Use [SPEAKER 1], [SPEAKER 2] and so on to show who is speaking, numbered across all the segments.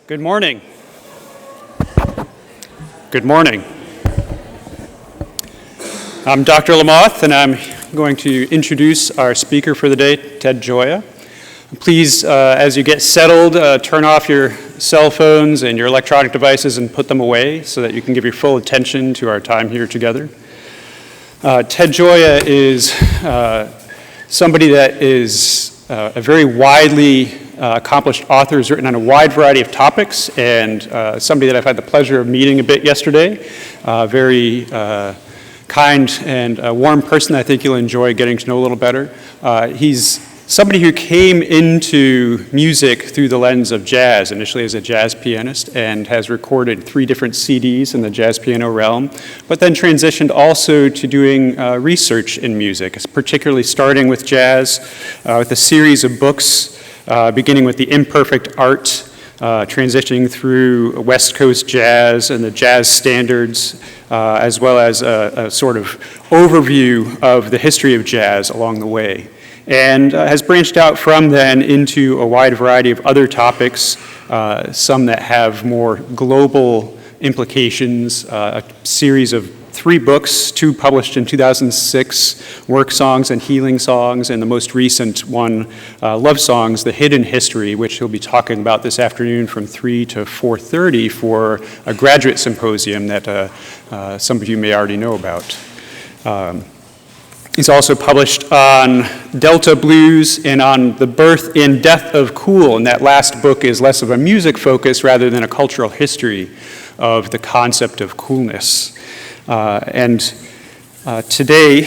[SPEAKER 1] Good morning. Good morning. I'm Dr. Lamoth, and I'm going to introduce our speaker for the day, Ted Gioia. Please, as you get settled, turn off your cell phones and your electronic devices and put them away so that you can give your full attention to our time here together. Ted Gioia is somebody that is a very widely accomplished author, who's written on a wide variety of topics, and somebody that I've had the pleasure of meeting a bit yesterday. Very kind and warm person. I think you'll enjoy getting to know a little better. He's somebody who came into music through the lens of jazz, initially as a jazz pianist, and has recorded 3 different CDs in the jazz piano realm, but then transitioned also to doing research in music, particularly starting with jazz, with a series of books, beginning with The Imperfect Art, transitioning through West Coast jazz and the jazz standards, as well as a sort of overview of the history of jazz along the way. And has branched out from then into a wide variety of other topics, some that have more global implications, a series of 3 books, 2 published in 2006, Work Songs and Healing Songs, and the most recent one, Love Songs, The Hidden History, which he'll be talking about this afternoon from 3 to 4:30 for a graduate symposium that some of you may already know about. He's also published on Delta Blues and on the birth and death of cool, and that last book is less of a music focus rather than a cultural history of the concept of coolness. Today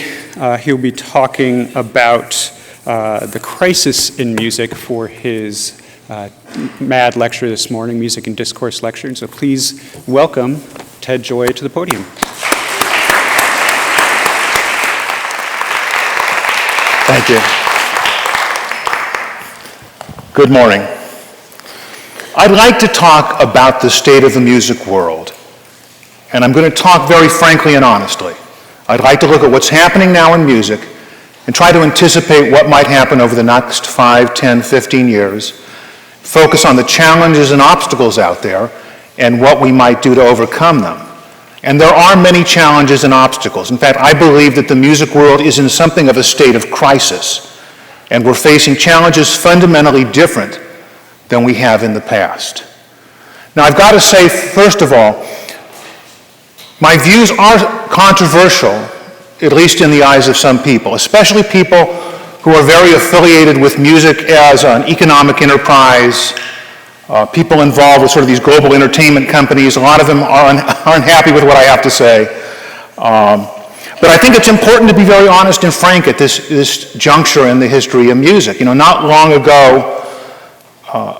[SPEAKER 1] he'll be talking about the crisis in music for his MAD lecture this morning, Music and Discourse lecture. And so please welcome Ted Gioia to the podium.
[SPEAKER 2] Thank you. Good morning. I'd like to talk about the state of the music world, and I'm going to talk very frankly and honestly. I'd like to look at what's happening now in music and try to anticipate what might happen over the next 5, 10, 15 years, focus on the challenges and obstacles out there and what we might do to overcome them. And there are many challenges and obstacles. In fact, I believe that the music world is in something of a state of crisis, and we're facing challenges fundamentally different than we have in the past. Now, I've got to say, first of all, my views are controversial, at least in the eyes of some people, especially people who are very affiliated with music as an economic enterprise, people involved with sort of these global entertainment companies. A lot of them aren't happy with what I have to say. But I think it's important to be very honest and frank at this juncture in the history of music. You know, not long ago,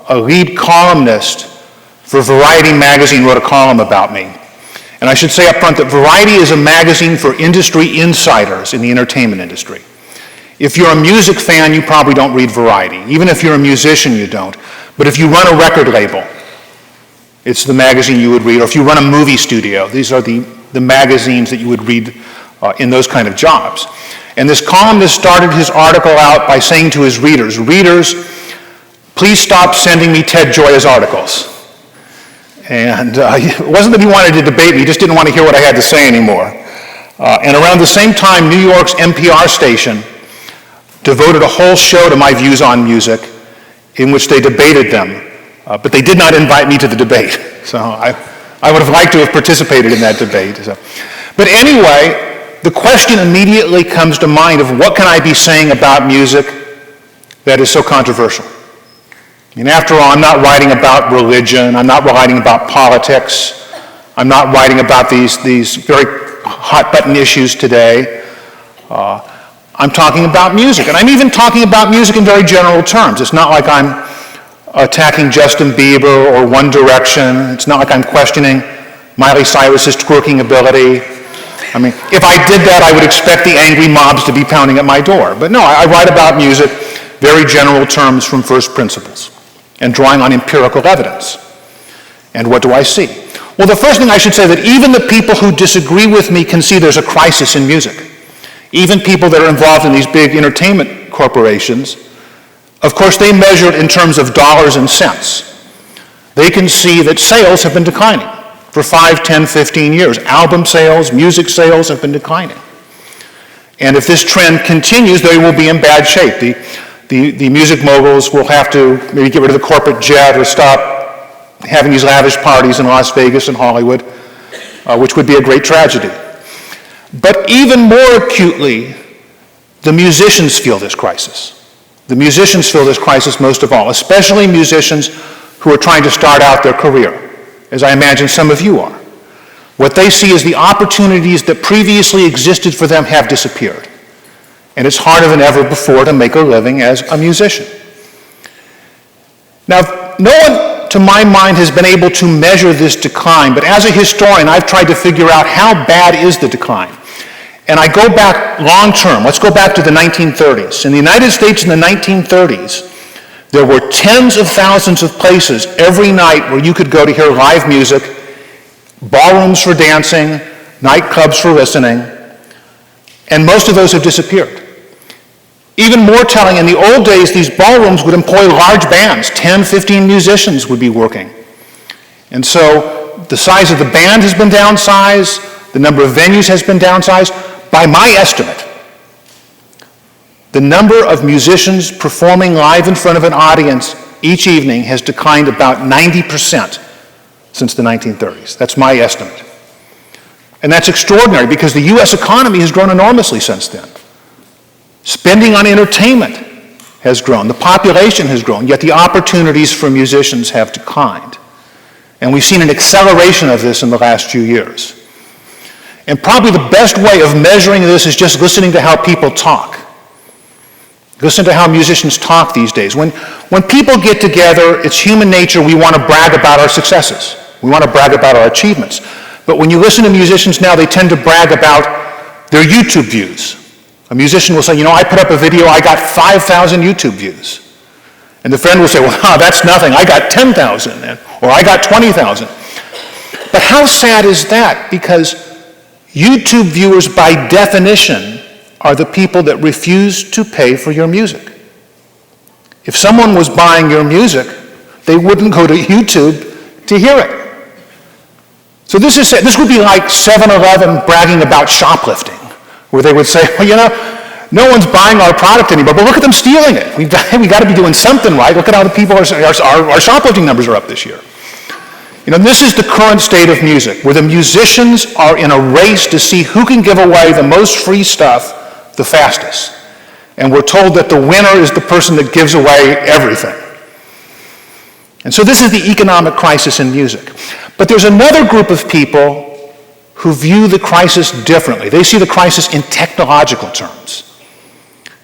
[SPEAKER 2] a lead columnist for Variety magazine wrote a column about me. And I should say up front that Variety is a magazine for industry insiders in the entertainment industry. If you're a music fan, you probably don't read Variety. Even if you're a musician, you don't. But if you run a record label, it's the magazine you would read. Or if you run a movie studio, these are the magazines that you would read in those kind of jobs. And this columnist started his article out by saying to his readers, please stop sending me Ted Gioia's articles. And it wasn't that he wanted to debate me, he just didn't want to hear what I had to say anymore. And around the same time, New York's NPR station devoted a whole show to my views on music, in which they debated them, but they did not invite me to the debate. So I would have liked to have participated in that debate. But anyway, the question immediately comes to mind of what can I be saying about music that is so controversial? I mean, after all, I'm not writing about religion, I'm not writing about politics, I'm not writing about these very hot-button issues today. I'm talking about music, and I'm even talking about music in very general terms. It's not like I'm attacking Justin Bieber or One Direction. It's not like I'm questioning Miley Cyrus's twerking ability. I mean, if I did that, I would expect the angry mobs to be pounding at my door. But no, I write about music, very general terms from first principles, and drawing on empirical evidence. And what do I see? Well, the first thing I should say that even the people who disagree with me can see there's a crisis in music. Even people that are involved in these big entertainment corporations, of course, they measure it in terms of dollars and cents. they can see that sales have been declining for 5, 10, 15 years. Album sales, music sales have been declining. And if this trend continues, they will be in bad shape. The music moguls will have to maybe get rid of the corporate jet or stop having these lavish parties in Las Vegas and Hollywood, which would be a great tragedy. But even more acutely, the musicians feel this crisis. The musicians feel this crisis most of all, especially musicians who are trying to start out their career, as I imagine some of you are. What they see is the opportunities that previously existed for them have disappeared. And it's harder than ever before to make a living as a musician. Now, no one, to my mind, has been able to measure this decline, but as a historian, I've tried to figure out how bad is the decline. And I go back long term. Let's go back to the 1930s. In the United States in the 1930s, there were tens of thousands of places every night where you could go to hear live music, ballrooms for dancing, nightclubs for listening, and most of those have disappeared. Even more telling, in the old days, these ballrooms would employ large bands. 10, 15 musicians would be working. And so the size of the band has been downsized, the number of venues has been downsized. By my estimate, the number of musicians performing live in front of an audience each evening has declined about 90% since the 1930s. That's my estimate. And that's extraordinary because the U.S. economy has grown enormously since then. Spending on entertainment has grown, the population has grown, yet the opportunities for musicians have declined. And we've seen an acceleration of this in the last few years. And probably the best way of measuring this is just listening to how people talk. Listen to how musicians talk these days. When people get together, it's human nature, we want to brag about our successes. We want to brag about our achievements. But when you listen to musicians now, they tend to brag about their YouTube views. A musician will say, you know, I put up a video, I got 5,000 YouTube views. And the friend will say, well, that's nothing, I got 10,000, or I got 20,000. But how sad is that? Because YouTube viewers, by definition, are the people that refuse to pay for your music. If someone was buying your music, they wouldn't go to YouTube to hear it. So this would be like 7-Eleven bragging about shoplifting, where they would say, well, you know, no one's buying our product anymore, but look at them stealing it. We got to be doing something right. Look at how the people our shoplifting numbers are up this year. You know, this is the current state of music, where the musicians are in a race to see who can give away the most free stuff the fastest. And we're told that the winner is the person that gives away everything. And so this is the economic crisis in music. But there's another group of people who view the crisis differently. They see the crisis in technological terms.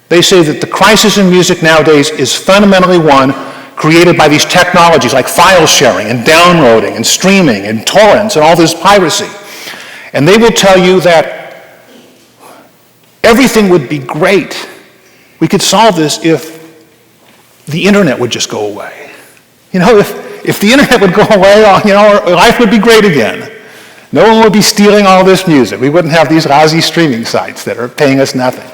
[SPEAKER 2] They say that the crisis in music nowadays is fundamentally one created by these technologies like file sharing and downloading and streaming and torrents and all this piracy. And they will tell you that everything would be great. We could solve this if the internet would just go away. You know, if the internet would go away, you know, life would be great again. No one would be stealing all this music. We wouldn't have these lousy streaming sites that are paying us nothing.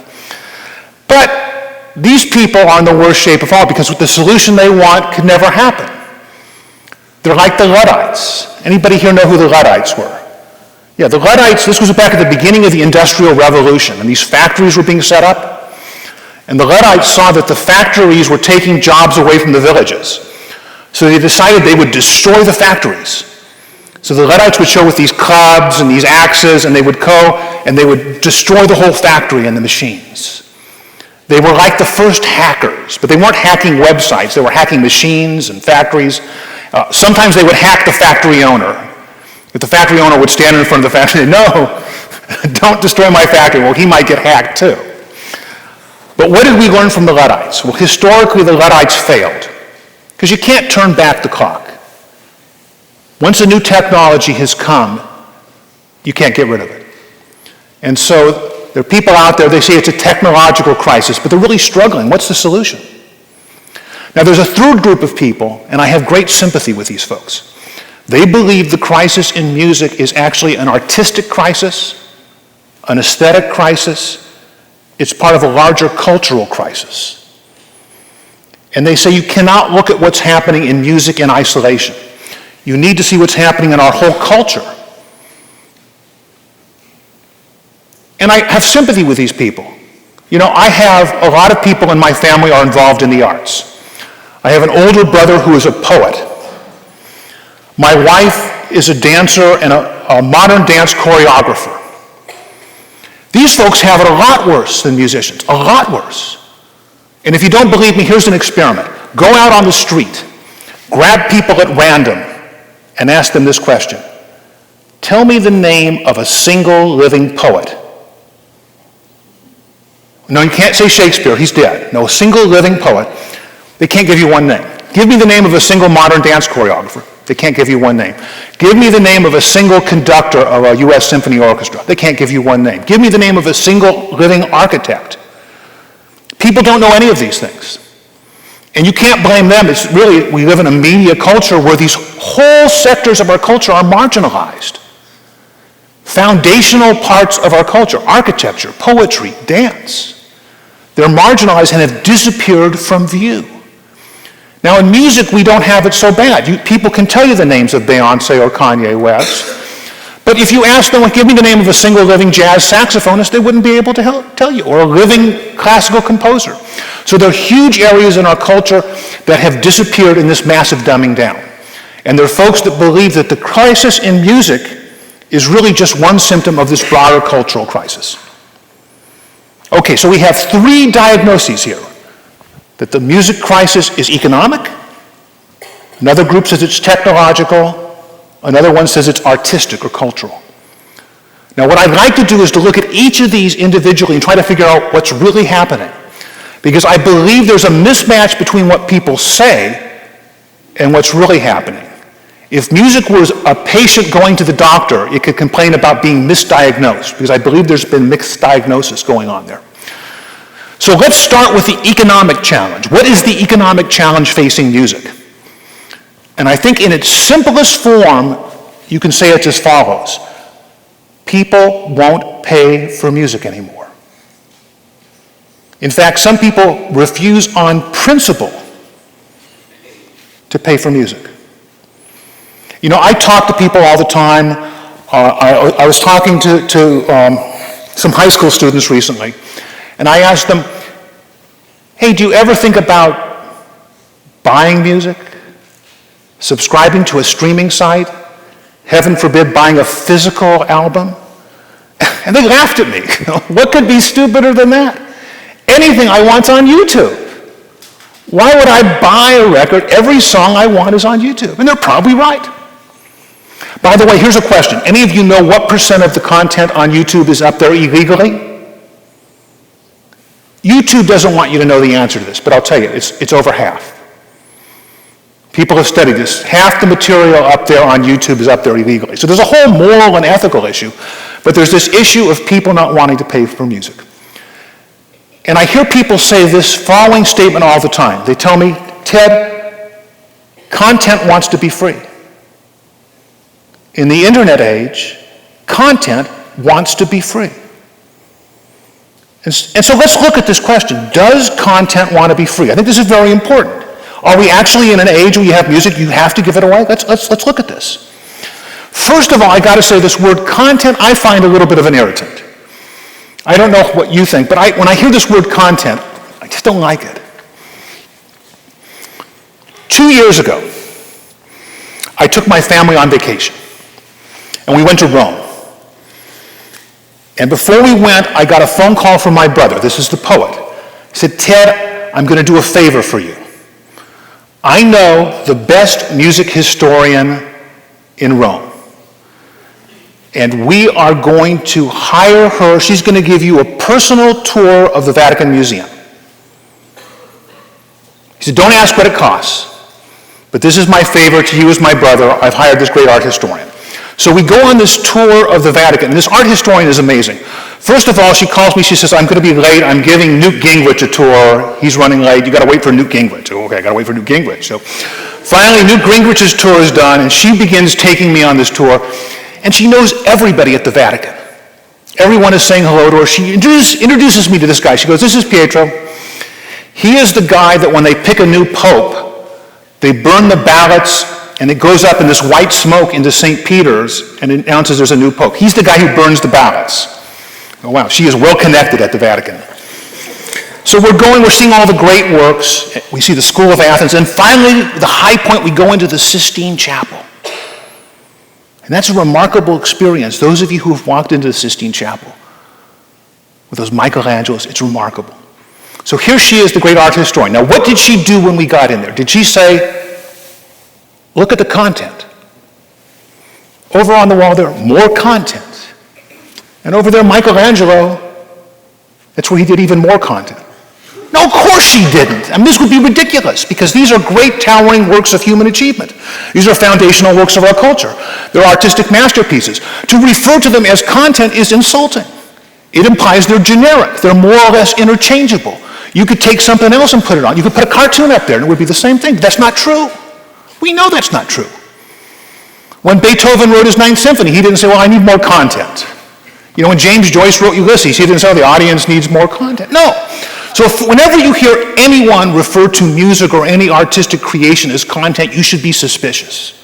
[SPEAKER 2] But these people are in the worst shape of all because the solution they want could never happen. They're like the Luddites. Anybody here know who the Luddites were? Yeah, the Luddites, this was back at the beginning of the Industrial Revolution, and these factories were being set up. And the Luddites saw that the factories were taking jobs away from the villages. So they decided they would destroy the factories. So the Luddites would show with these clubs and these axes, and they would go and they would destroy the whole factory and the machines. They were like the first hackers, but they weren't hacking websites. They were hacking machines and factories. Sometimes they would hack the factory owner. If the factory owner would stand in front of the factory and say, no, don't destroy my factory. Well, he might get hacked too. But what did we learn from the Luddites? Well, historically, the Luddites failed because you can't turn back the clock. Once a new technology has come, you can't get rid of it. And so there are people out there, they say it's a technological crisis, but they're really struggling. What's the solution? Now, there's a third group of people, and I have great sympathy with these folks. They believe the crisis in music is actually an artistic crisis, an aesthetic crisis. It's part of a larger cultural crisis. And they say you cannot look at what's happening in music in isolation. You need to see what's happening in our whole culture. And I have sympathy with these people. You know, I have a lot of people in my family are involved in the arts. I have an older brother who is a poet. My wife is a dancer and a modern dance choreographer. These folks have it a lot worse than musicians, a lot worse. And if you don't believe me, here's an experiment. Go out on the street, grab people at random, and ask them this question. Tell me the name of a single living poet. No, you can't say Shakespeare, he's dead. No, a single living poet. They can't give you one name. Give me the name of a single modern dance choreographer. They can't give you one name. Give me the name of a single conductor of a U.S. symphony orchestra. They can't give you one name. Give me the name of a single living architect. People don't know any of these things. And you can't blame them. It's really, we live in a media culture where these whole sectors of our culture are marginalized. Foundational parts of our culture, architecture, poetry, dance, they're marginalized and have disappeared from view. Now in music, we don't have it so bad. People can tell you the names of Beyonce or Kanye West. But if you ask them, give me the name of a single living jazz saxophonist, they wouldn't be able to tell you, or a living classical composer. So there are huge areas in our culture that have disappeared in this massive dumbing down. And there are folks that believe that the crisis in music is really just one symptom of this broader cultural crisis. Okay, so we have three diagnoses here. That the music crisis is economic, another group says it's technological, another one says it's artistic or cultural. Now what I'd like to do is to look at each of these individually and try to figure out what's really happening. Because I believe there's a mismatch between what people say and what's really happening. If music was a patient going to the doctor, it could complain about being misdiagnosed, because I believe there's been mixed diagnosis going on there. So let's start with the economic challenge. What is the economic challenge facing music? And I think in its simplest form, you can say it's as follows. People won't pay for music anymore. In fact, some people refuse on principle to pay for music. You know, I talk to people all the time. I was talking to some high school students recently, and I asked them, hey, do you ever think about buying music? Subscribing to a streaming site? Heaven forbid, buying a physical album? And they laughed at me. What could be stupider than that? Anything I want's on YouTube. Why would I buy a record? Every song I want is on YouTube. And they're probably right. By the way, here's a question. Any of you know what % of the content on YouTube is up there illegally? YouTube doesn't want you to know the answer to this, but I'll tell you, it's over half. People have studied this. Half the material up there on YouTube is up there illegally. So there's a whole moral and ethical issue, but there's this issue of people not wanting to pay for music. And I hear people say this following statement all the time. They tell me, Ted, content wants to be free. In the internet age, content wants to be free. And so let's look at this question. Does content want to be free? I think this is very important. Are we actually in an age where you have music, you have to give it away? Let's look at this. First of all, I got to say this word content, I find a little bit of an irritant. I don't know what you think, but when I hear this word content, I just don't like it. 2 years ago, I took my family on vacation, and we went to Rome. And before we went, I got a phone call from my brother. This is the poet. He said, Ted, I'm going to do a favor for you. I know the best music historian in Rome. And we are going to hire her. She's going to give you a personal tour of the Vatican Museum. He said, don't ask what it costs. But this is my favor to you as my brother. I've hired this great art historian. So we go on this tour of the Vatican. And this art historian is amazing. First of all, she calls me. She says, I'm going to be late. I'm giving Newt Gingrich a tour. He's running late. You got to wait for Newt Gingrich. Okay, I got to wait for Newt Gingrich. So finally, Newt Gingrich's tour is done, and she begins taking me on this tour. And she knows everybody at the Vatican. Everyone is saying hello to her. She introduces me to this guy. She goes, this is Pietro. He is the guy that when they pick a new pope, they burn the ballots and it goes up in this white smoke into St. Peter's and it announces there's a new pope. He's the guy who burns the ballots. Oh, wow, she is well connected at the Vatican. So we're seeing all the great works. We see the School of Athens, and finally, the high point, we go into the Sistine Chapel. And that's a remarkable experience. Those of you who have walked into the Sistine Chapel with those Michelangelos, it's remarkable. So here she is, the great art historian. Now, what did she do when we got in there? Did she say, look at the content? Over on the wall there, more content. And over there, Michelangelo, that's where he did even more content. No, of course she didn't. I mean, this would be ridiculous because these are great, towering works of human achievement. These are foundational works of our culture. They're artistic masterpieces. To refer to them as content is insulting. It implies they're generic. They're more or less interchangeable. You could take something else and put it on. You could put a cartoon up there and it would be the same thing. That's not true. We know that's not true. When Beethoven wrote his Ninth Symphony, he didn't say, well, I need more content. You know, when James Joyce wrote Ulysses, he didn't say, oh, the audience needs more content. No. So whenever you hear anyone refer to music or any artistic creation as content, you should be suspicious.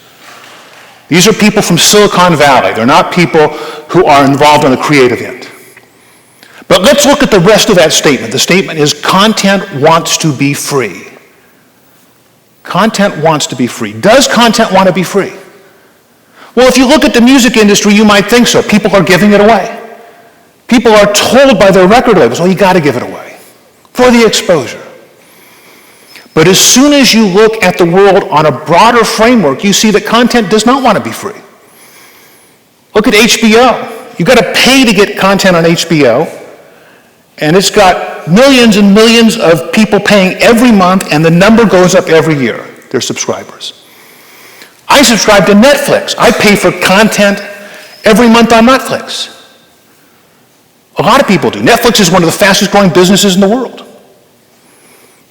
[SPEAKER 2] These are people from Silicon Valley. They're not people who are involved on the creative end. But let's look at the rest of that statement. The statement is content wants to be free. Content wants to be free. Does content want to be free? Well, if you look at the music industry, you might think so. People are giving it away. People are told by their record labels, well, you got to give it away for the exposure. But as soon as you look at the world on a broader framework, you see that content does not want to be free. Look at HBO. You've got to pay to get content on HBO, and it's got millions and millions of people paying every month, and the number goes up every year, their subscribers. I subscribe to Netflix. I pay for content every month on Netflix. A lot of people do. Netflix is one of the fastest growing businesses in the world.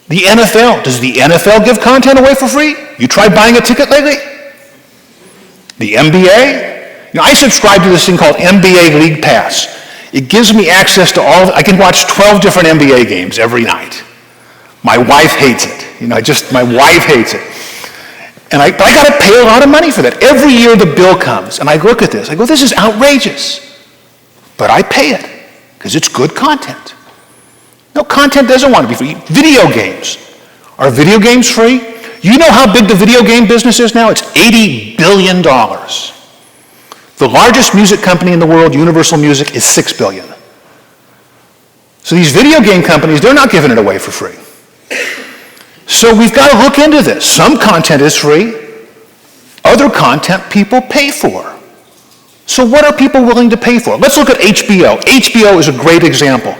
[SPEAKER 2] The NFL, does the NFL give content away for free? You tried buying a ticket lately? The NBA? You know, I subscribe to this thing called NBA League Pass. It gives me access to I can watch 12 different NBA games every night. My wife hates it. You know, my wife hates it. And I got to pay a lot of money for that. Every year the bill comes, and I look at this. I go, this is outrageous. But I pay it, because it's good content. No, content doesn't want to be free. Video games. Are video games free? You know how big the video game business is now? It's $80 billion. The largest music company in the world, Universal Music, is $6 billion. So these video game companies, they're not giving it away for free. So we've got to look into this. Some content is free. Other content people pay for. So what are people willing to pay for? Let's look at HBO. HBO is a great example.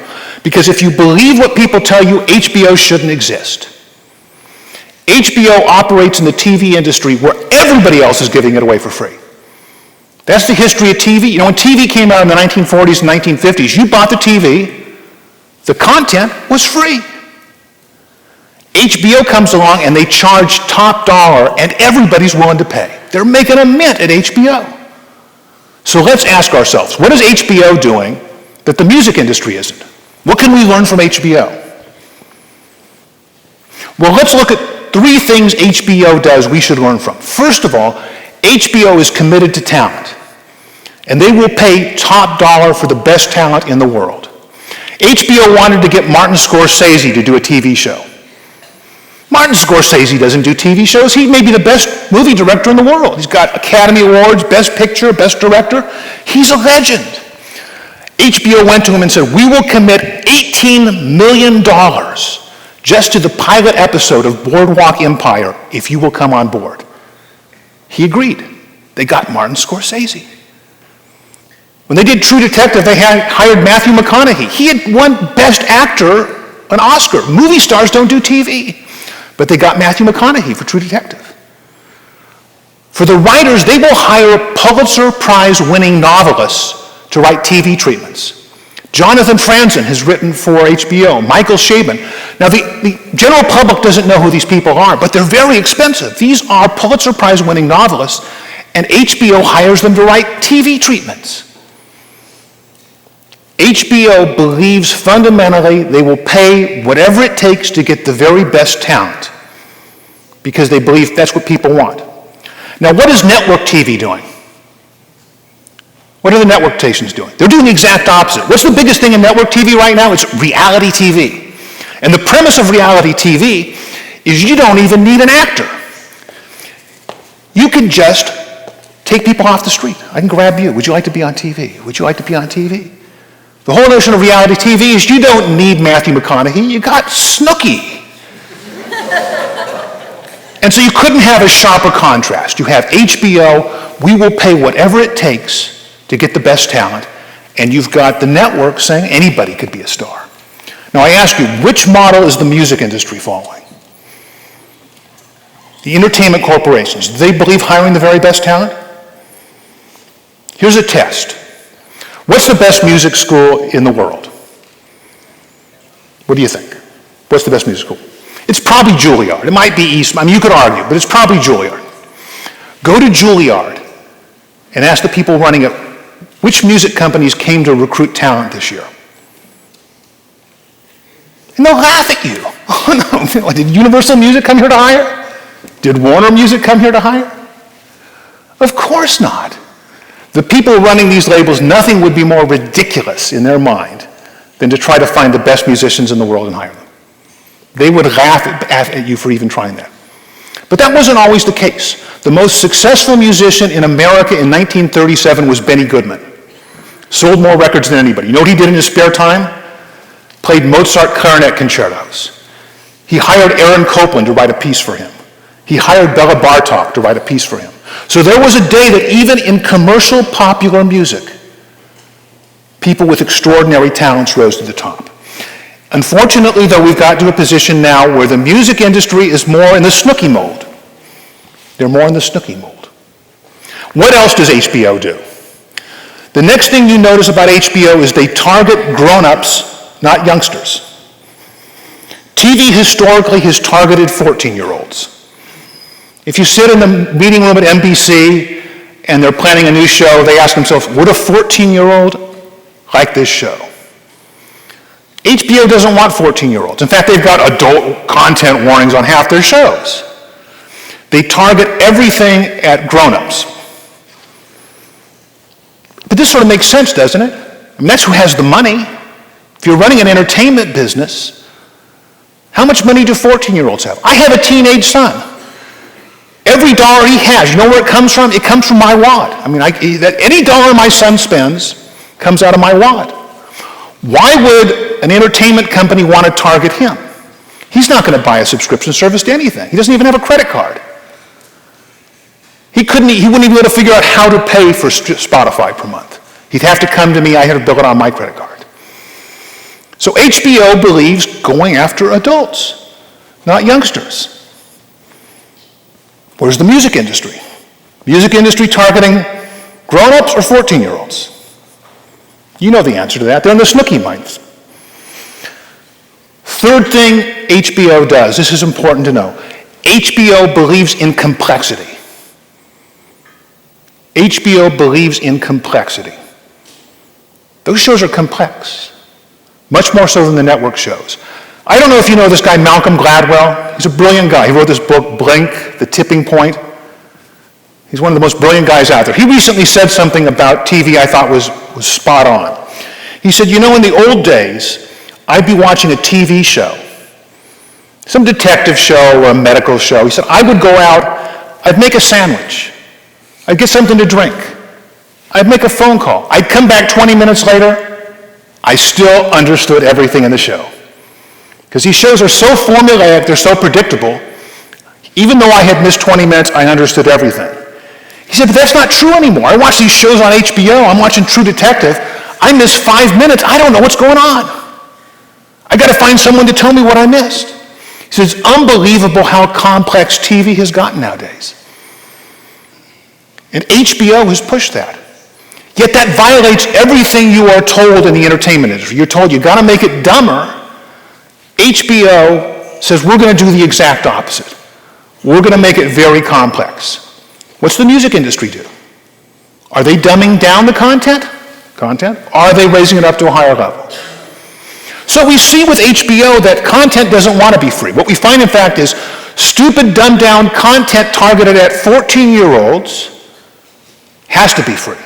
[SPEAKER 2] Because if you believe what people tell you, HBO shouldn't exist. HBO operates in the TV industry where everybody else is giving it away for free. That's the history of TV. You know, when TV came out in the 1940s and 1950s, you bought the TV, the content was free. HBO comes along and they charge top dollar and everybody's willing to pay. They're making a mint at HBO. So let's ask ourselves, what is HBO doing that the music industry isn't? What can we learn from HBO? Well, let's look at 3 things HBO does we should learn from. First of all, HBO is committed to talent, and they will pay top dollar for the best talent in the world. HBO wanted to get Martin Scorsese to do a TV show. Martin Scorsese doesn't do TV shows. He may be the best movie director in the world. He's got Academy Awards, Best Picture, Best Director. He's a legend. HBO went to him and said, we will commit $18 million just to the pilot episode of Boardwalk Empire if you will come on board. He agreed. They got Martin Scorsese. When they did True Detective, they hired Matthew McConaughey. He had won Best Actor, an Oscar. Movie stars don't do TV. But they got Matthew McConaughey for True Detective. For the writers, they will hire Pulitzer Prize-winning novelists to write TV treatments. Jonathan Franzen has written for HBO, Michael Chabon. Now, the general public doesn't know who these people are, but they're very expensive. These are Pulitzer Prize-winning novelists, and HBO hires them to write TV treatments. HBO believes fundamentally they will pay whatever it takes to get the very best talent because they believe that's what people want. Now, what is network TV doing? What are the network stations doing? They're doing the exact opposite. What's the biggest thing in network TV right now? It's reality TV. And the premise of reality TV is you don't even need an actor. You can just take people off the street. I can grab you. Would you like to be on TV? Would you like to be on TV? The whole notion of reality TV is you don't need Matthew McConaughey. You got Snooki. And so you couldn't have a sharper contrast. You have HBO, we will pay whatever it takes to get the best talent, and you've got the network saying anybody could be a star. Now I ask you, which model is the music industry following? The entertainment corporations, do they believe hiring the very best talent? Here's a test. What's the best music school in the world? What do you think? What's the best music school? It's probably Juilliard. It might be Eastman. I mean, you could argue, but it's probably Juilliard. Go to Juilliard and ask the people running it, which music companies came to recruit talent this year? And they'll laugh at you. Oh no, did Universal Music come here to hire? Did Warner Music come here to hire? Of course not. The people running these labels, nothing would be more ridiculous in their mind than to try to find the best musicians in the world and hire them. They would laugh at you for even trying that. But that wasn't always the case. The most successful musician in America in 1937 was Benny Goodman. Sold more records than anybody. You know what he did in his spare time? Played Mozart clarinet concertos. He hired Aaron Copland to write a piece for him. He hired Bela Bartok to write a piece for him. So there was a day that even in commercial popular music, people with extraordinary talents rose to the top. Unfortunately, though, we've got to a position now where the music industry is more in the Snooki mold. They're more in the Snooki mold. What else does HBO do? The next thing you notice about HBO is they target grown-ups, not youngsters. TV historically has targeted 14-year-olds. If you sit in the meeting room at NBC and they're planning a new show, they ask themselves, would a 14-year-old like this show? HBO doesn't want 14-year-olds. In fact, they've got adult content warnings on half their shows. They target everything at grown-ups. But this sort of makes sense, doesn't it? I mean, that's who has the money. If you're running an entertainment business, how much money do 14-year-olds have? I have a teenage son. Every dollar he has, you know where it comes from? It comes from my wallet. I mean, any dollar my son spends comes out of my wallet. Why would an entertainment company want to target him? He's not going to buy a subscription service to anything. He doesn't even have a credit card. He wouldn't even be able to figure out how to pay for Spotify per month. He'd have to come to me, I had to bill it on my credit card. So HBO believes going after adults, not youngsters. Where's the music industry? Music industry targeting grown-ups or 14-year-olds? You know the answer to that. They're in the Snooki minds. Third thing HBO does, this is important to know. HBO believes in complexity. HBO believes in complexity. Those shows are complex, much more so than the network shows. I don't know if you know this guy, Malcolm Gladwell. He's a brilliant guy. He wrote this book, Blink, The Tipping Point. He's one of the most brilliant guys out there. He recently said something about TV I thought was spot on. He said, you know, in the old days, I'd be watching a TV show, some detective show or a medical show. He said, I would go out, I'd make a sandwich. I'd get something to drink. I'd make a phone call. I'd come back 20 minutes later. I still understood everything in the show. Because these shows are so formulaic, they're so predictable. Even though I had missed 20 minutes, I understood everything. He said, but that's not true anymore. I watch these shows on HBO. I'm watching True Detective. I miss 5 minutes. I don't know what's going on. I got to find someone to tell me what I missed. He says, it's unbelievable how complex TV has gotten nowadays. And HBO has pushed that. Yet that violates everything you are told in the entertainment industry. You're told you got to make it dumber. HBO says we're going to do the exact opposite. We're going to make it very complex. What's the music industry do? Are they dumbing down the content? Are they raising it up to a higher level? So we see with HBO that content doesn't want to be free. What we find, in fact, is Stupid, dumbed-down content targeted at 14-year-olds has to be free.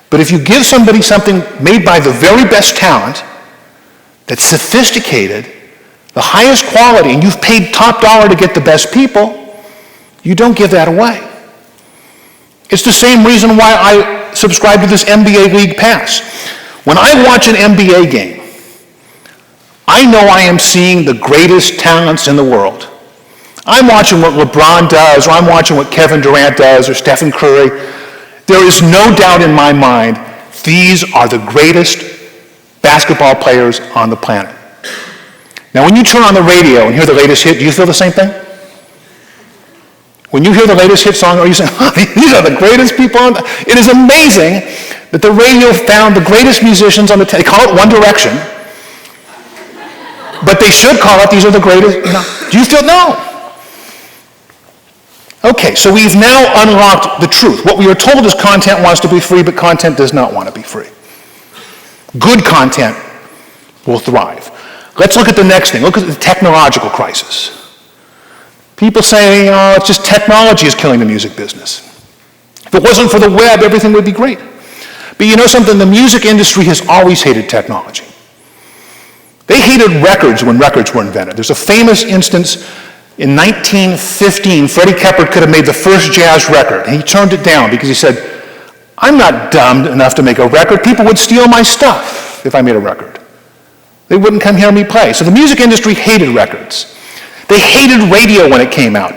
[SPEAKER 2] But if you give somebody something made by the very best talent, that's sophisticated, the highest quality, and you've paid top dollar to get the best people, you don't give that away. It's the same reason why I subscribe to this NBA League Pass. When I watch an NBA game, I know I am seeing the greatest talents in the world. I'm watching what LeBron does, or I'm watching what Kevin Durant does, or Stephen Curry. There is no doubt in my mind, these are the greatest basketball players on the planet. Now, when you turn on the radio and hear the latest hit, do you feel the same thing? When you hear the latest hit song, are you saying, oh, these are the greatest people on the... It is amazing that the radio found the greatest musicians on the... They call it One Direction, but they should call it, these are the greatest... Do you feel... No. Okay, so we've now unlocked the truth. What we are told is content wants to be free, but content does not want to be free. Good content will thrive. Let's look at the next thing. Look at the technological crisis. People say, oh, it's just technology is killing the music business. If it wasn't for the web, everything would be great. But you know something? The music industry has always hated technology. They hated records when records were invented. There's a famous instance in 1915, Freddie Keppard could have made the first jazz record, and he turned it down because he said, I'm not dumb enough to make a record. People would steal my stuff if I made a record. They wouldn't come hear me play. So the music industry hated records. They hated radio when it came out.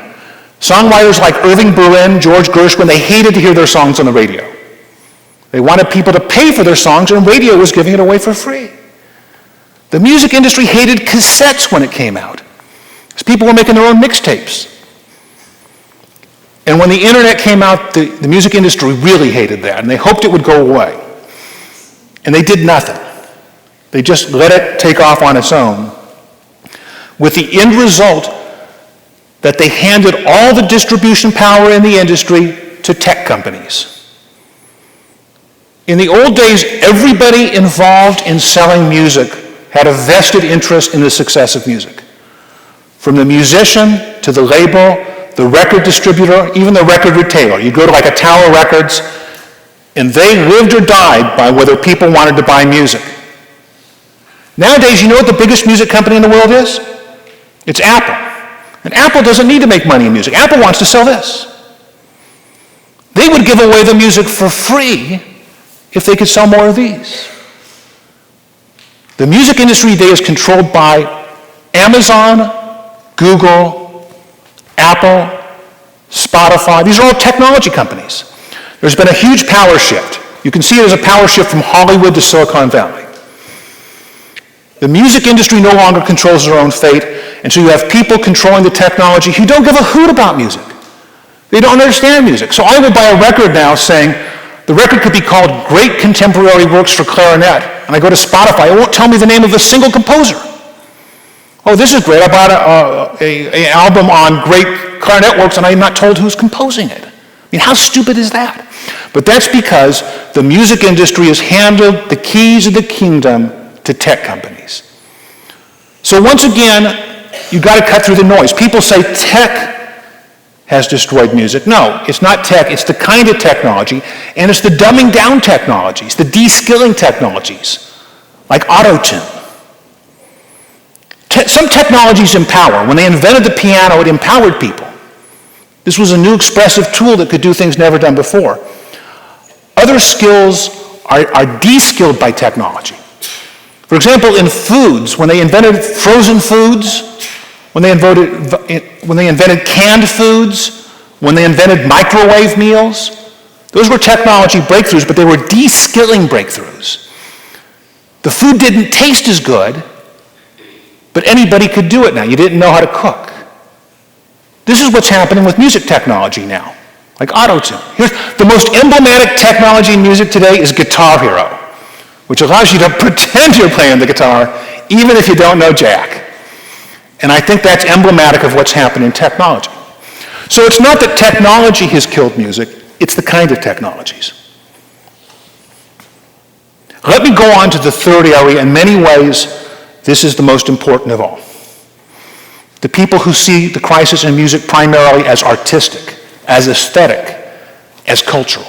[SPEAKER 2] Songwriters like Irving Berlin, George Gershwin, they hated to hear their songs on the radio. They wanted people to pay for their songs, and radio was giving it away for free. The music industry hated cassettes when it came out, because people were making their own mixtapes. And when the internet came out, the music industry really hated that, and they hoped it would go away. And they did nothing. They just let it take off on its own, with the end result that they handed all the distribution power in the industry to tech companies. In the old days, everybody involved in selling music had a vested interest in the success of music. From the musician to the label, the record distributor, even the record retailer. You go to like a Tower Records, and they lived or died by whether people wanted to buy music. Nowadays, you know what the biggest music company in the world is? It's Apple. And Apple doesn't need to make money in music. Apple wants to sell this. They would give away the music for free if they could sell more of these. The music industry today is controlled by Amazon, Google, Apple, Spotify. These are all technology companies. There's been a huge power shift. You can see it as a power shift from Hollywood to Silicon Valley. The music industry no longer controls their own fate, and so you have people controlling the technology who don't give a hoot about music. They don't understand music. So I will buy a record now saying, the record could be called Great Contemporary Works for Clarinet, and I go to Spotify, it won't tell me the name of a single composer. Oh, this is great, I bought an album on great clarinet works and I'm not told who's composing it. I mean, how stupid is that? But that's because the music industry has handed the keys of the kingdom to tech companies. So once again, you've got to cut through the noise. People say tech has destroyed music. No, it's not tech, it's the kind of technology, and it's the dumbing down technologies, the de-skilling technologies, like auto-tune. Some technologies empower. When they invented the piano, it empowered people. This was a new expressive tool that could do things never done before. Other skills are de-skilled by technology. For example, in foods, when they invented frozen foods, when they invented canned foods, when they invented microwave meals, those were technology breakthroughs, but they were de-skilling breakthroughs. The food didn't taste as good, but anybody could do it now. You didn't know how to cook. This is what's happening with music technology now, like auto-tune. The most emblematic technology in music today is Guitar Hero, which allows you to pretend you're playing the guitar, even if you don't know jack. And I think that's emblematic of what's happening in technology. So it's not that technology has killed music, it's the kind of technologies. Let me go on to the third area. In many ways, this is the most important of all. the people who see the crisis in music primarily as artistic, as aesthetic, as cultural.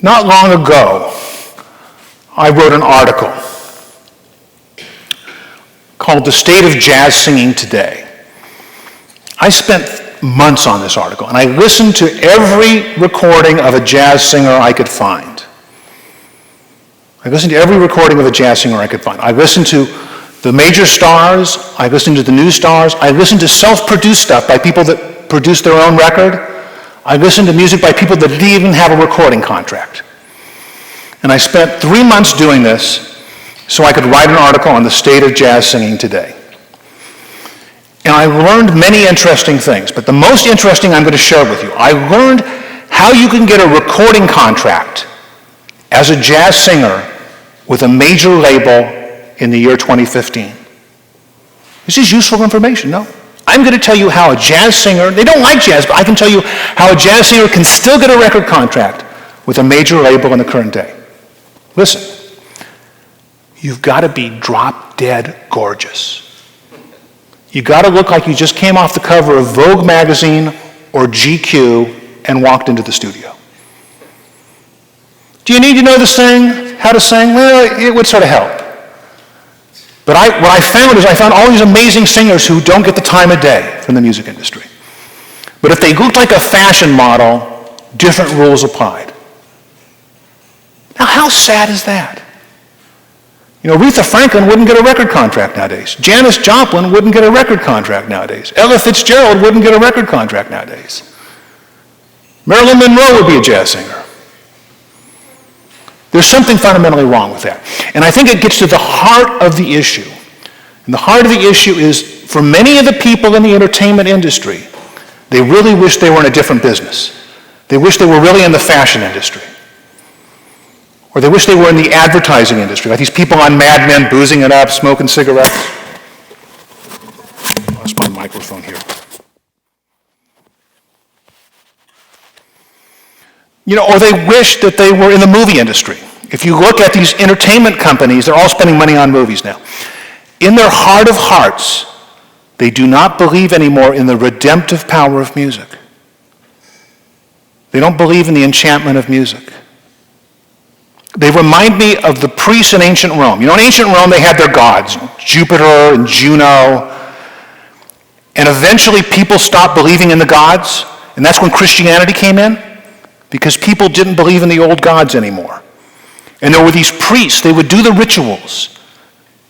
[SPEAKER 2] Not long ago, I wrote an article called "The State of Jazz Singing Today." I spent months on this article, and I listened to every recording of a jazz singer I could find. I listened to every recording of a jazz singer I could find. I listened to the major stars, I listened to the new stars, I listened to self-produced stuff by people that produced their own record, I listened to music by people that didn't even have a recording contract. And I spent 3 months doing this so I could write an article on the state of jazz singing today. And I learned many interesting things, but the most interesting I'm going to share with you. I learned how you can get a recording contract as a jazz singer with a major label in the year 2015. This is useful information, no? I'm going to tell you how a jazz singer, they don't like jazz, but I can tell you how a jazz singer can still get a record contract with a major label in the current day. Listen, you've got to be drop-dead gorgeous. You got to look like you just came off the cover of Vogue magazine or GQ and walked into the studio. Do you need to know how to sing? Well, it would sort of help. But what I found is I found all these amazing singers who don't get the time of day from the music industry. But if they looked like a fashion model, different rules applied. Now, how sad is that? You know, Aretha Franklin wouldn't get a record contract nowadays. Janis Joplin wouldn't get a record contract nowadays. Ella Fitzgerald wouldn't get a record contract nowadays. Marilyn Monroe would be a jazz singer. There's something fundamentally wrong with that. And I think it gets to the heart of the issue. And the heart of the issue is, for many of the people in the entertainment industry, they really wish they were in a different business. They wish they were really in the fashion industry. Or they wish they were in the advertising industry, like these people on Mad Men boozing it up, smoking cigarettes. I lost my microphone here. You know, or they wish that they were in the movie industry. If you look at these entertainment companies, they're all spending money on movies now. In their heart of hearts, they do not believe anymore in the redemptive power of music. They don't believe in the enchantment of music. They remind me of the priests in ancient Rome. You know, in ancient Rome, they had their gods, Jupiter and Juno. And eventually, people stopped believing in the gods. And that's when Christianity came in, because people didn't believe in the old gods anymore. And there were these priests. They would do the rituals.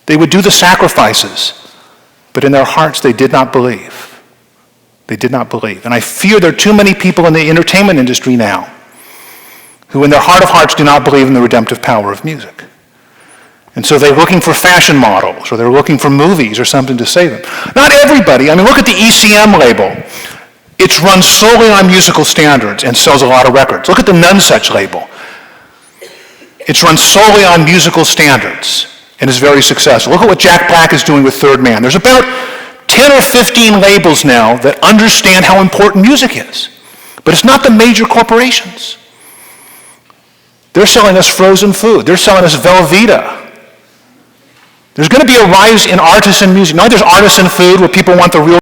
[SPEAKER 2] They would do the sacrifices. But in their hearts, they did not believe. They did not believe. And I fear there are too many people in the entertainment industry now who in their heart of hearts do not believe in the redemptive power of music. And so they're looking for fashion models, or they're looking for movies or something to save them. Not everybody. I mean, look at the ECM label. It's run solely on musical standards and sells a lot of records. Look at the Nonesuch label. It's run solely on musical standards and is very successful. Look at what Jack Black is doing with Third Man. There's about 10 or 15 labels now that understand how important music is. But it's not the major corporations. They're selling us frozen food. They're selling us Velveeta. There's going to be a rise in artisan music. Now there's artisan food where people want the real